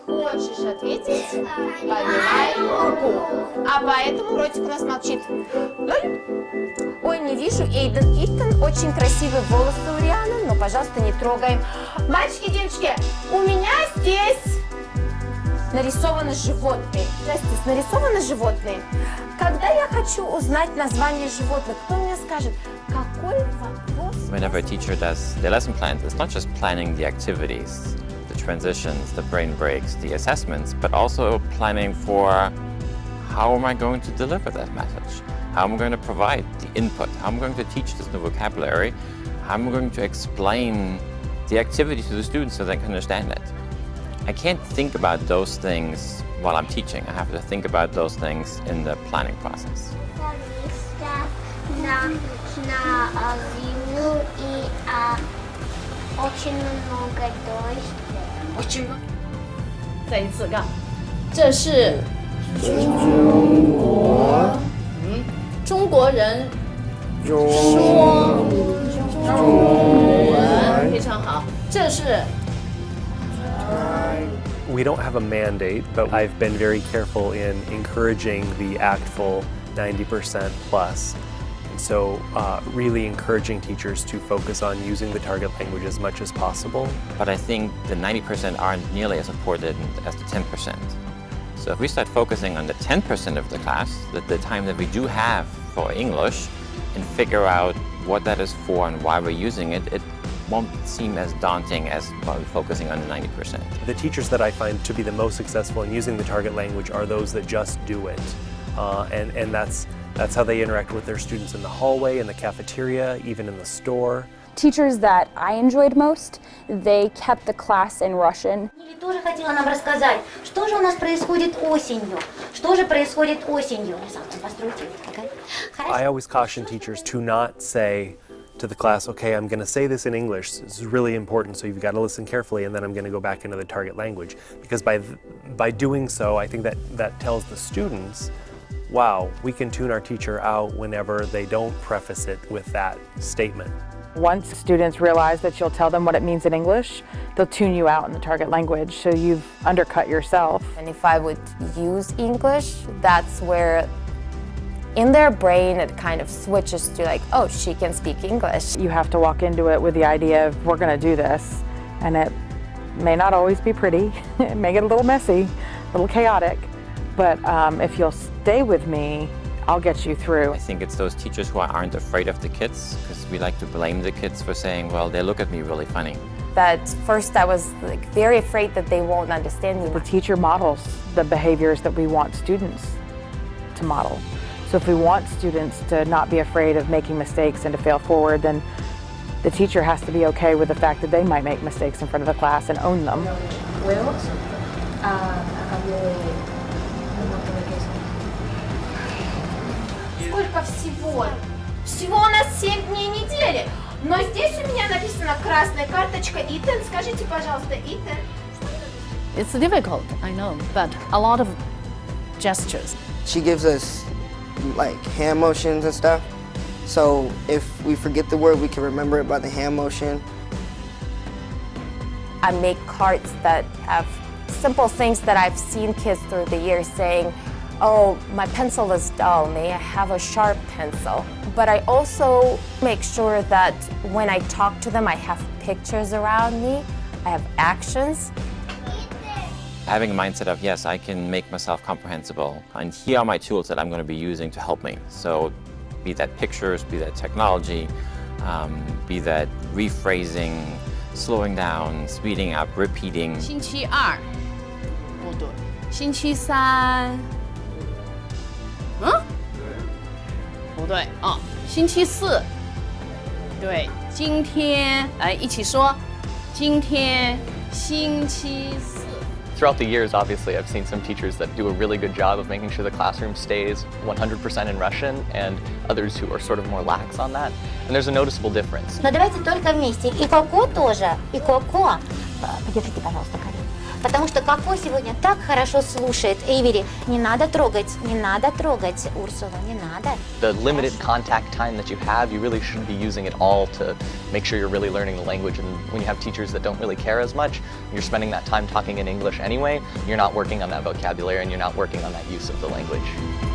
Хочешь ответить? Поднимай руку. А поэтому ротик у нас молчит. Ой, не вижу. Эйден, Итан, очень красивые волосы у Рианы, но, пожалуйста, не трогаем. Мальчики, девочки, у меня здесь нарисованы животные. Здравствуйте, нарисованы животные. Когда я хочу узнать название животных, кто мне скажет, какой вопрос? Whenever a teacher does their lesson plans, it's not just planning the activities, the transitions, the brain breaks, the assessments, but also planning for how am I going to deliver that message? How am I going to provide the input? How am I going to teach this new vocabulary? How am I going to explain the activity to the students so they can understand it? I can't think about those things while I'm teaching. I have to think about those things in the planning process. На зиму и очень много дождя. Очень много. 再一次看，这是中国人说中文，非常好。这是 We don't have a mandate, but I've been very careful in encouraging the ACTful 90% plus. And so really encouraging teachers to focus on using the target language as much as possible. But I think the 90% aren't nearly as important as the 10%. So if we start focusing on the 10% of the class, the time that we do have for English, and figure out what that is for and why we're using it, it won't seem as daunting as focusing on the 90%. The teachers that I find to be the most successful in using the target language are those that just do it. And that's how they interact with their students in the hallway, in the cafeteria, even in the store. Teachers that I enjoyed most, they kept the class in Russian. Лили тоже хотела нам рассказать, что же у нас происходит осенью. Что же происходит осенью? Постройте. I always caution teachers to not say to the class, okay, I'm going to say this in English. This is really important, so you've got to listen carefully, and then I'm going to go back into the target language. Because by doing so, I think that tells the students, wow, we can tune our teacher out whenever they don't preface it with that statement. Once students realize that you'll tell them what it means in English, they'll tune you out in the target language, so you've undercut yourself. And if I would use English, that's where in their brain it kind of switches to like, oh, she can speak English. You have to walk into it with the idea of, we're going to do this, and it may not always be pretty. It may get a little messy, a little chaotic, but if you'll stay with me, I'll get you through. I think it's those teachers who aren't afraid of the kids, because we like to blame the kids for saying, well, they look at me really funny. That first I was like very afraid that they won't understand me. The teacher models the behaviors that we want students to model. So if we want students to not be afraid of making mistakes and to fail forward, then the teacher has to be okay with the fact that they might make mistakes in front of the class and own them. Сколько всего? Всего у нас 7 дней недели. Но здесь у меня написана красная карточка. Итан, скажите, пожалуйста, Итан. It's difficult, I know, but a lot of gestures. She gives us like hand motions and stuff. So if we forget the word, we can remember it by the hand motion. I make cards that have simple things that I've seen kids through the years saying, oh, my pencil is dull, may I have a sharp pencil? But I also make sure that when I talk to them, I have pictures around me, I have actions. Having a mindset of, yes, I can make myself comprehensible, and here are my tools that I'm going to be using to help me. So be that pictures, be that technology, be that rephrasing, slowing down, speeding up, repeating. 星期二，不对，星期三，不对哦，星期四，对，今天来一起说，今天星期四。 Throughout the years, obviously, I've seen some teachers that do a really good job of making sure the classroom stays 100% in Russian, and others who are sort of more lax on that. And there's a noticeable difference. Но давайте только вместе. И Коко тоже, и Коко Подержите, пожалуйста, Карин. Потому что Коко сегодня так хорошо слушает Эйвери. Не надо трогать Урсулу, не надо. The limited contact time that you have, you really shouldn't be using it all to make sure you're really learning the language. And when you have teachers that don't really care as much, you're spending that time talking in English anyway, you're not working on that vocabulary and you're not working on that use of the language.